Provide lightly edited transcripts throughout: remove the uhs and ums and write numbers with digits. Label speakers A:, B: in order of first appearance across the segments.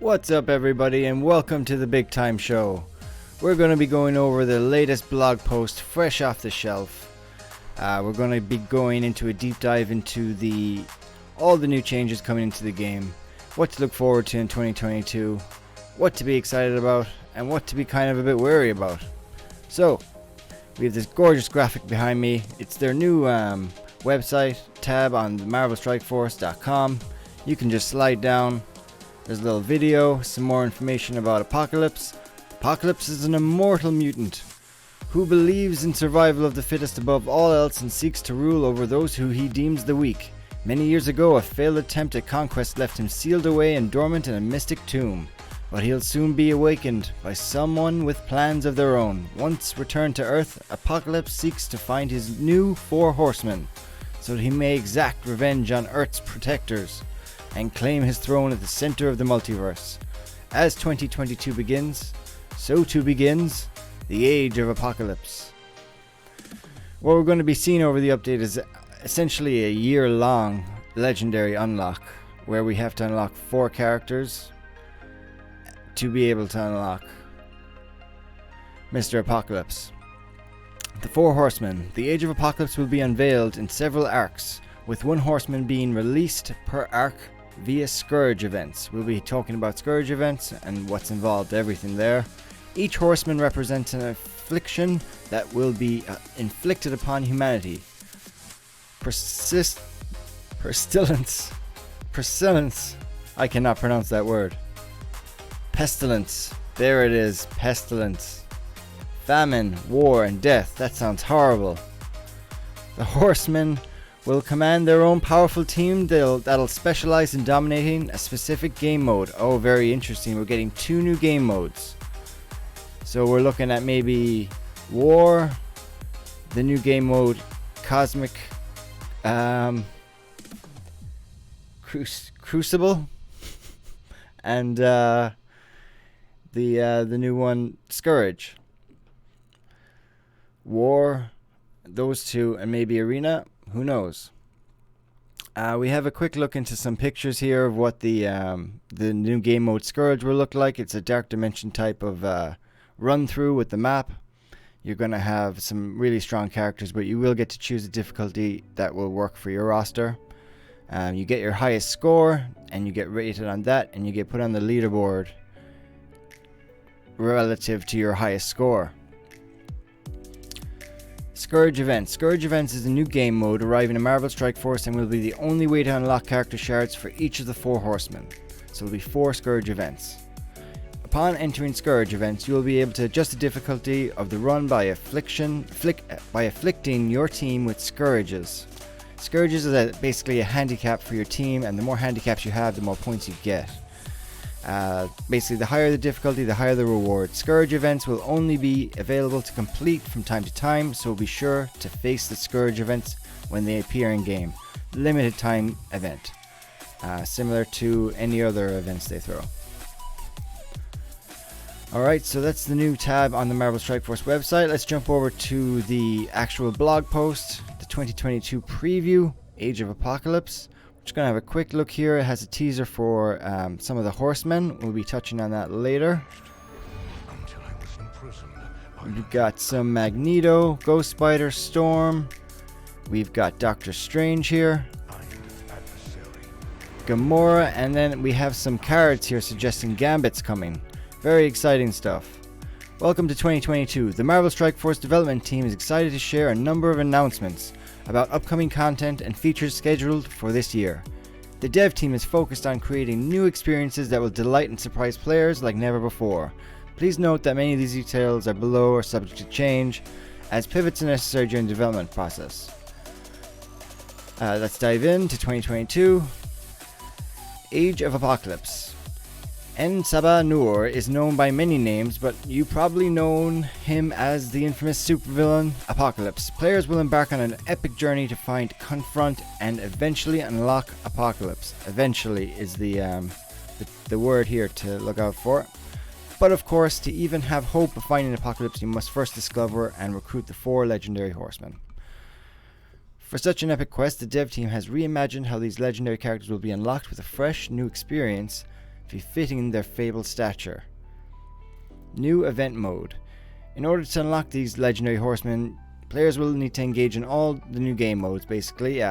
A: What's up everybody and welcome to the Big Time Show. We're going to be going over the latest blog post fresh off the shelf. We're going to be going into a deep dive into all the new changes coming into the game, what to look forward to in 2022, what to be excited about, and what to be kind of a bit wary about. So, we have this gorgeous graphic behind me. It's their new website tab on marvelstrikeforce.com. You can just slide down. There's a little video, some more information about Apocalypse. Apocalypse is an immortal mutant who believes in survival of the fittest above all else and seeks to rule over those who he deems the weak. Many years ago, a failed attempt at conquest left him sealed away and dormant in a mystic tomb. But he'll soon be awakened by someone with plans of their own. Once returned to Earth, Apocalypse seeks to find his new four horsemen, so that he may exact revenge on Earth's protectors and claim his throne at the center of the multiverse. As 2022 begins, so too begins the Age of Apocalypse. What we're going to be seeing over the update is essentially a year-long legendary unlock, where we have to unlock 4 characters to be able to unlock Mr. Apocalypse. The 4 Horsemen. The Age of Apocalypse will be unveiled in several arcs, with one horseman being released per arc via Scourge Events. We'll be talking about Scourge Events and what's involved, everything there. Each horseman represents an affliction that will be inflicted upon humanity. Pestilence. I cannot pronounce that word. Pestilence. There it is. Pestilence. Famine, war, and death. That sounds horrible. The horsemen will command their own powerful team that'll specialize in dominating a specific game mode. Oh, very interesting. We're getting 2 new game modes. So we're looking at maybe War, the new game mode Cosmic Crucible, and the new one Scourge. War, those 2, and maybe Arena. Who knows? We have a quick look into some pictures here of what the new game mode Scourge will look like. It's a dark dimension type of run through with the map. You're going to have some really strong characters, but you will get to choose a difficulty that will work for your roster. You get your highest score, and you get rated on that, and you get put on the leaderboard relative to your highest score. Scourge Event. Scourge Events is a new game mode arriving in Marvel Strike Force and will be the only way to unlock character shards for each of the 4 horsemen. So there will be 4 Scourge Events. Upon entering Scourge Events, you will be able to adjust the difficulty of the run by afflicting your team with Scourges. Scourges is basically a handicap for your team, and the more handicaps you have, the more points you get. Basically, the higher the difficulty, the higher the reward. Scourge events will only be available to complete from time to time, so be sure to face the Scourge events when they appear in game. Limited time event, similar to any other events they throw. Alright, so that's the new tab on the Marvel Strike Force website. Let's jump over to the actual blog post, the 2022 preview, Age of Apocalypse. Just going to have a quick look here. It has a teaser for some of the horsemen. We'll be touching on that later. We've got some Magneto, Ghost Spider, Storm. We've got Doctor Strange here. Gamora, and then we have some cards here suggesting Gambit's coming. Very exciting stuff. Welcome to 2022. The Marvel Strike Force development team is excited to share a number of announcements about upcoming content and features scheduled for this year. The dev team is focused on creating new experiences that will delight and surprise players like never before. Please note that many of these details are below or subject to change, as pivots are necessary during the development process. Let's dive into 2022. Age of Apocalypse. En Sabah Nur is known by many names, but you probably known him as the infamous supervillain Apocalypse. Players will embark on an epic journey to find, confront, and eventually unlock Apocalypse. Eventually is the word here to look out for. But of course, to even have hope of finding Apocalypse, you must first discover and recruit the 4 legendary horsemen. For such an epic quest, the dev team has reimagined how these legendary characters will be unlocked with a fresh, new experience befitting their fabled stature. New event mode. In order to unlock these legendary horsemen, players will need to engage in all the new game modes, basically,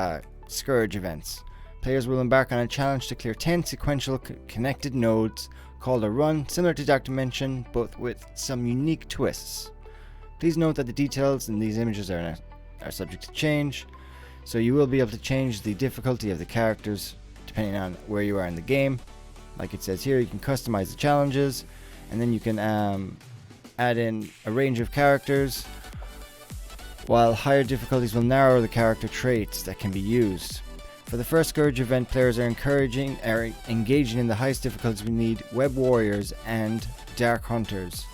A: Scourge Events. Players will embark on a challenge to clear 10 sequential connected nodes called a run, similar to Dark Dimension, but with some unique twists. Please note that the details in these images are subject to change, so you will be able to change the difficulty of the characters depending on where you are in the game. Like it says here, you can customize the challenges, and then you can add in a range of characters, while higher difficulties will narrow the character traits that can be used. For the first Scourge event, players are engaging in the highest difficulties. We need Web Warriors and Dark Hunters.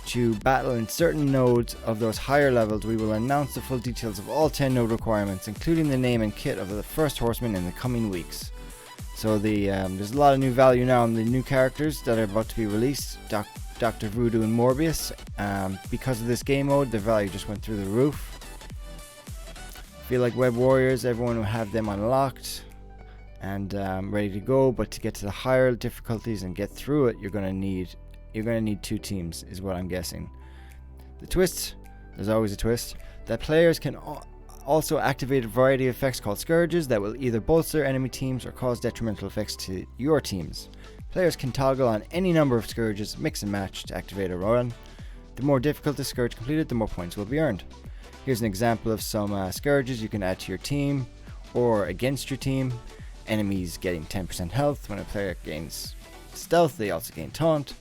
A: To battle in certain nodes of those higher levels, we will announce the full details of all 10 node requirements, including the name and kit of the first horseman in the coming weeks. So there's a lot of new value now in the new characters that are about to be released. Dr. Voodoo and Morbius. Because of this game mode, their value just went through the roof. Feel like Web Warriors, everyone will have them unlocked and ready to go, but to get to the higher difficulties and get through it, you're gonna need 2 teams, is what I'm guessing. The twist, there's always a twist, that players can also activate a variety of effects called Scourges that will either bolster enemy teams or cause detrimental effects to your teams. Players can toggle on any number of Scourges, mix and match to activate a run. The more difficult the Scourge completed, the more points will be earned. Here's an example of some Scourges you can add to your team or against your team. Enemies getting 10% health. When a player gains stealth, they also gain taunt.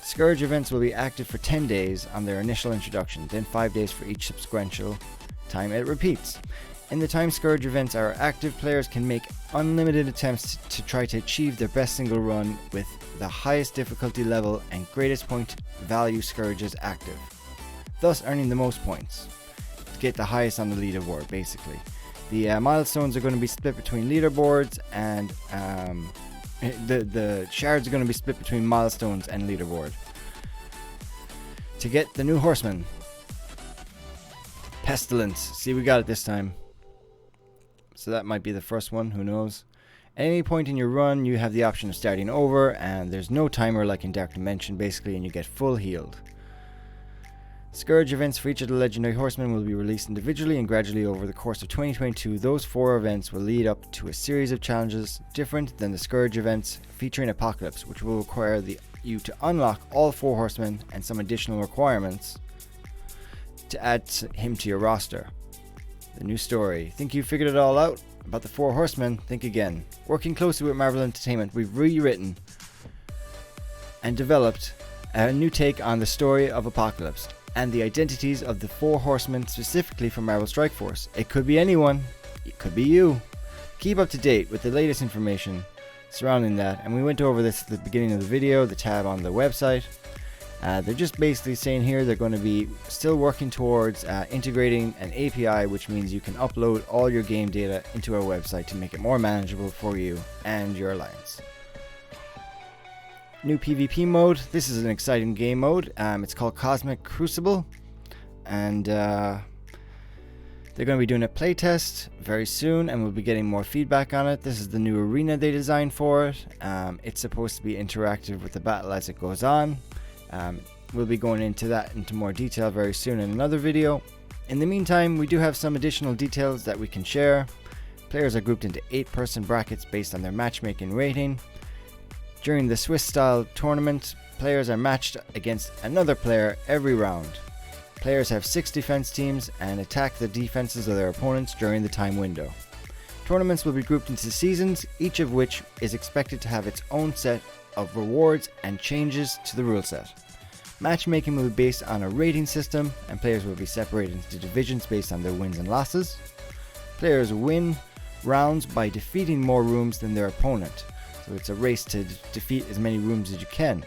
A: Scourge events will be active for 10 days on their initial introduction, then 5 days for each subsequent time it repeats. In the time Scourge events are active, players can make unlimited attempts to try to achieve their best single run with the highest difficulty level and greatest point value Scourges active, thus earning the most points to get the highest on the leaderboard, basically. The milestones are going to be split between leaderboards, and the shards are going to be split between milestones and leaderboard. To get the new horseman, Pestilence. See, we got it this time. So that might be the first one, who knows. At any point in your run, you have the option of starting over, and there's no timer like in Dark Dimension, basically, and you get full healed. Scourge events for each of the legendary horsemen will be released individually and gradually over the course of 2022. Those 4 events will lead up to a series of challenges different than the Scourge events, featuring Apocalypse, which will require you to unlock all 4 horsemen and some additional requirements to add him to your roster. The new story. Think you figured it all out? About the 4 horsemen? Think again. Working closely with Marvel Entertainment, we've rewritten and developed a new take on the story of Apocalypse and the identities of the 4 horsemen specifically from Marvel Strike Force. It could be anyone. It could be you. Keep up to date with the latest information surrounding that, and we went over this at the beginning of the video, the tab on the website. They're just basically saying here they're going to be still working towards integrating an API, which means you can upload all your game data into our website to make it more manageable for you and your alliance. New PvP mode. This is an exciting game mode. It's called Cosmic Crucible, and they're going to be doing a playtest very soon, and we'll be getting more feedback on it. This is the new arena they designed for it. It's supposed to be interactive with the battle as it goes on. We'll be going into more detail very soon in another video. In the meantime, we do have some additional details that we can share. Players are grouped into 8-person brackets based on their matchmaking rating. During the Swiss-style tournament, players are matched against another player every round. Players have 6 defense teams and attack the defenses of their opponents during the time window. Tournaments will be grouped into seasons, each of which is expected to have its own set of rewards and changes to the rule set. Matchmaking will be based on a rating system, and players will be separated into divisions based on their wins and losses. Players win rounds by defeating more rooms than their opponent, so it's a race to defeat as many rooms as you can.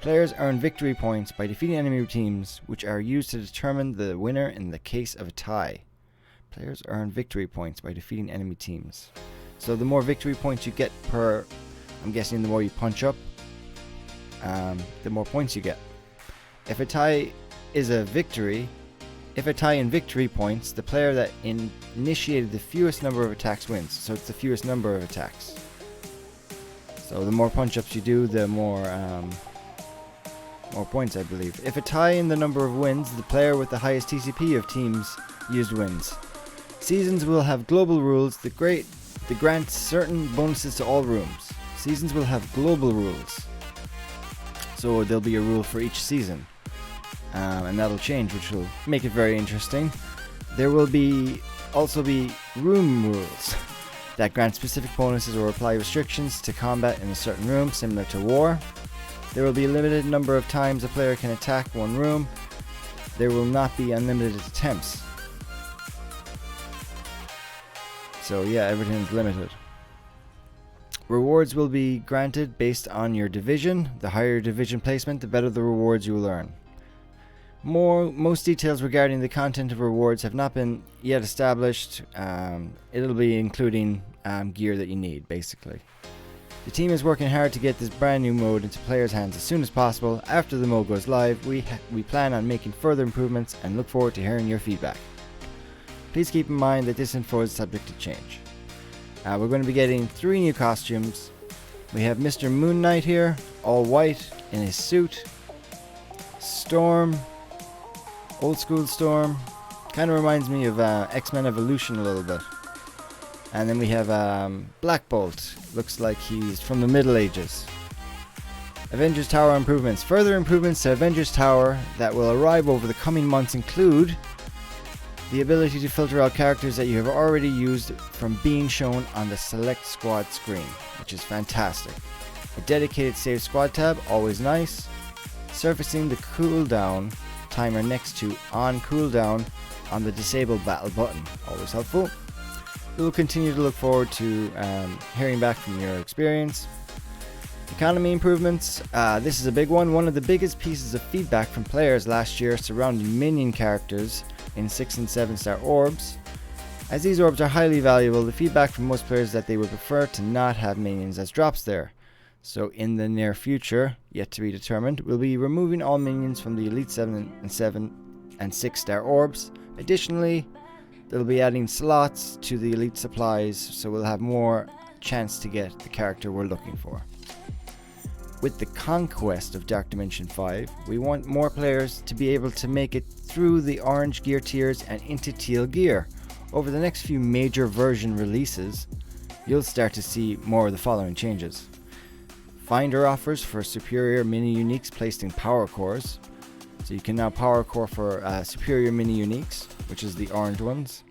A: Players earn victory points by defeating enemy teams, which are used to determine the winner in the case of a tie. Players earn victory points by defeating enemy teams. So the more victory points you get per, I'm guessing the more you punch up, the more points you get. If a tie in victory points, the player that initiated the fewest number of attacks wins. So it's the fewest number of attacks. So the more punch-ups you do, the more points, I believe. If a tie in the number of wins, the player with the highest TCP of teams used wins. Seasons will have global rules that grant certain bonuses to all rooms. Seasons will have global rules. So there'll be a rule for each season. And that'll change, which will make it very interesting. There will also be room rules that grant specific bonuses or apply restrictions to combat in a certain room, similar to war. There will be a limited number of times a player can attack one room. There will not be unlimited attempts. So yeah, everything's limited. Rewards will be granted based on your division. The higher your division placement, the better the rewards you will earn. Most details regarding the content of rewards have not been yet established. It'll be including gear that you need, basically. The team is working hard to get this brand new mode into players' hands as soon as possible. After the mode goes live, we plan on making further improvements and look forward to hearing your feedback. Please keep in mind that this info is subject to change. We're going to be getting 3 new costumes. We have Mr. Moon Knight here, all white in his suit. Storm, old school Storm, kind of reminds me of X-Men Evolution a little bit. And then we have Black Bolt, looks like he's from the Middle Ages. Avengers Tower improvements. Further improvements to Avengers Tower that will arrive over the coming months include the ability to filter out characters that you have already used from being shown on the Select Squad screen, which is fantastic. A dedicated Save Squad tab, always nice. Surfacing the cooldown timer next to On Cooldown on the Disable Battle button, always helpful. We will continue to look forward to hearing back from your experience. Economy improvements. This is a big one. One of the biggest pieces of feedback from players last year surrounding minion characters in 6 and 7 star orbs. As these orbs are highly valuable, the feedback from most players is that they would prefer to not have minions as drops there. So in the near future, yet to be determined, we'll be removing all minions from the Elite 7 and 6 star orbs. Additionally, they'll be adding slots to the Elite supplies, so we'll have more chance to get the character we're looking for. With the conquest of Dark Dimension 5, we want more players to be able to make it through the orange gear tiers and into teal gear. Over the next few major version releases, you'll start to see more of the following changes. Finder offers for superior mini uniques placed in power cores. So you can now power core for superior mini uniques, which is the orange ones.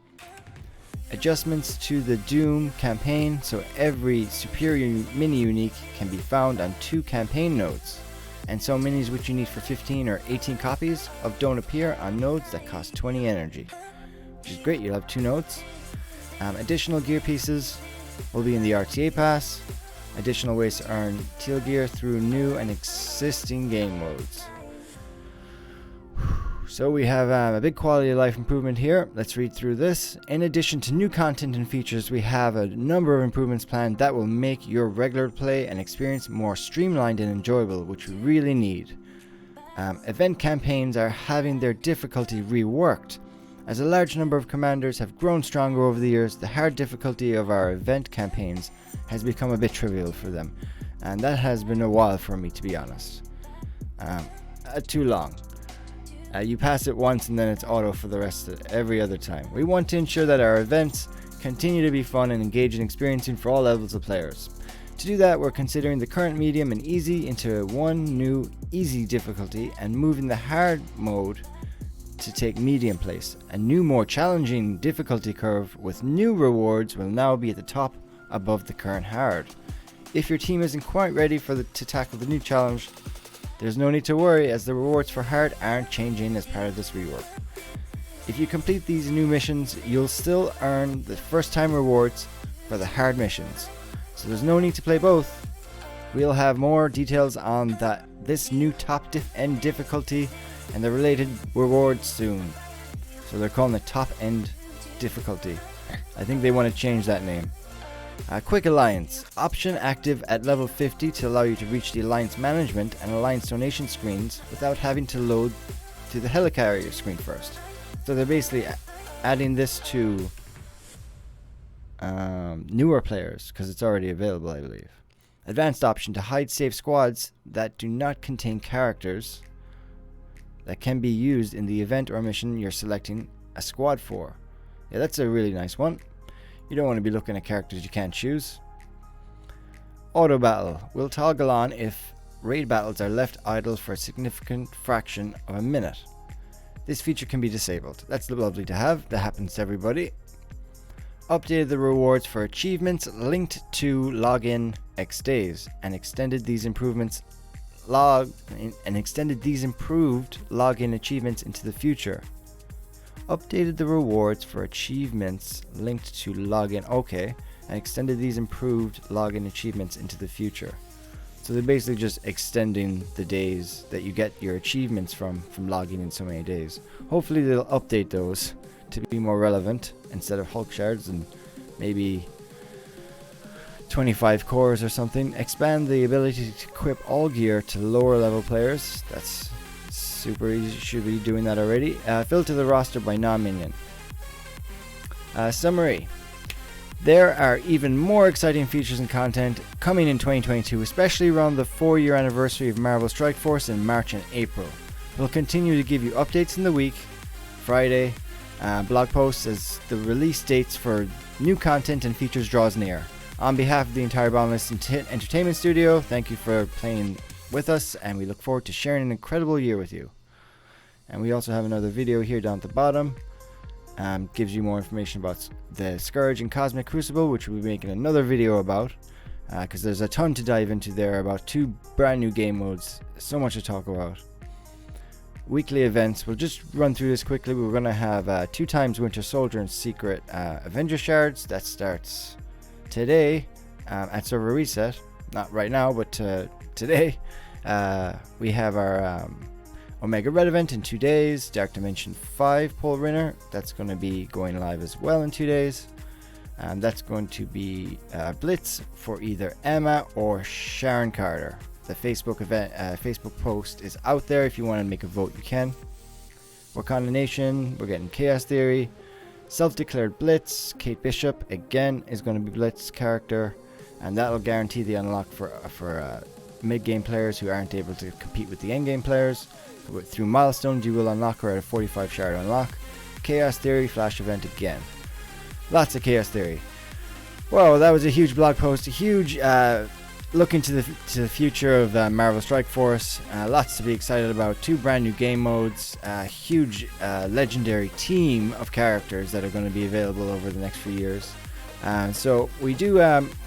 A: Adjustments to the Doom campaign, so every superior mini unique can be found on 2 campaign nodes, and so minis which you need for 15 or 18 copies of don't appear on nodes that cost 20 energy, which is great. You'll have 2 nodes. Additional gear pieces will be in the RTA pass. Additional ways to earn teal gear through new and existing game modes. So we have a big quality of life improvement here. Let's read through this. In addition to new content and features, we have a number of improvements planned that will make your regular play and experience more streamlined and enjoyable, which we really need. Event campaigns are having their difficulty reworked. As a large number of commanders have grown stronger over the years, the hard difficulty of our event campaigns has become a bit trivial for them. And that has been a while for me, to be honest. Too long. You pass it once and then it's auto for the rest of every other time. We want to ensure that our events continue to be fun and engaging and experiencing for all levels of players. To do that, we're considering the current medium and easy into one new easy difficulty and moving the hard mode to take medium place. A new, more challenging difficulty curve with new rewards will now be at the top above the current hard. If your team isn't quite ready to tackle the new challenge, there's no need to worry, as the rewards for hard aren't changing as part of this rework. If you complete these new missions, you'll still earn the first time rewards for the hard missions. So there's no need to play both. We'll have more details on this new top end difficulty and the related rewards soon. So they're calling it top end difficulty. I think they want to change that name. Quick Alliance. Option active at level 50 to allow you to reach the Alliance management and Alliance donation screens without having to load to the helicarrier screen first. So they're basically adding this to newer players because it's already available, I believe. Advanced option to hide save squads that do not contain characters that can be used in the event or mission you're selecting a squad for. Yeah, that's a really nice one. You don't want to be looking at characters you can't choose. Auto battle will toggle on if raid battles are left idle for a significant fraction of a minute. This feature can be disabled. That's lovely to have. That happens to everybody. Updated the rewards for achievements linked to login X days and extended these improved login achievements into the future. Updated the rewards for achievements linked to login, okay, and extended these improved login achievements into the future. So they're basically just extending the days that you get your achievements from logging in so many days. Hopefully they'll update those to be more relevant instead of Hulk shards and maybe 25 cores or something. Expand the ability to equip all gear to lower level players. That's super easy, should be doing that already. Filter the roster by non-minion. Summary. There are even more exciting features and content coming in 2022, especially around the 4-year anniversary of Marvel Strike Force in March and April. We'll continue to give you updates in the week, Friday, blog posts as the release dates for new content and features draws near. On behalf of the entire Boundless Entertainment Studio, thank you for playing with us, and we look forward to sharing an incredible year with you. And we also have another video here down at the bottom. Gives you more information about the Scourge and Cosmic Crucible, which we'll be making another video about, because there's a ton to dive into there about 2 brand new game modes. So much to talk about. Weekly events, we'll just run through this quickly. We're going to have 2 times Winter Soldier and Secret Avenger Shards. That starts today at server reset. Not right now, but today. We have our Omega Red event in 2 days. Dark Dimension 5 Pole Winner, that's going to be going live as well in 2 days. That's going to be Blitz for either Emma or Sharon Carter. The Facebook event, Facebook post is out there. If you want to make a vote, you can. Wakanda Nation, we're getting Chaos Theory. Self-declared Blitz, Kate Bishop again is going to be Blitz character, and that'll guarantee the unlock for mid-game players who aren't able to compete with the end-game players. Through milestones, you will unlock her at a 45 shard unlock. Chaos Theory Flash event again. Lots of Chaos Theory. Whoa, that was a huge blog post, a huge look into the future of Marvel Strike Force. Lots to be excited about. 2 brand new game modes. A huge legendary team of characters that are going to be available over the next few years. So we do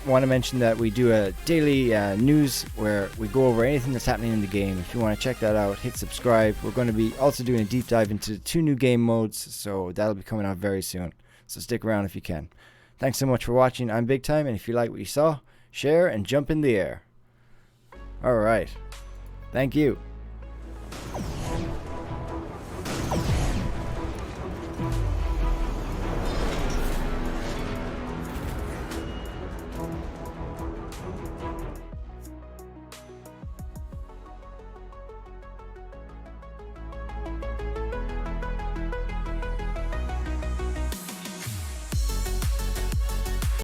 A: want to mention that we do a daily news where we go over anything that's happening in the game. If you want to check that out, hit subscribe. We're going to be also doing a deep dive into 2 new game modes, so that'll be coming out very soon. So stick around if you can. Thanks so much for watching. I'm Big Time, and if you like what you saw, share and jump in the air. Alright. Thank you.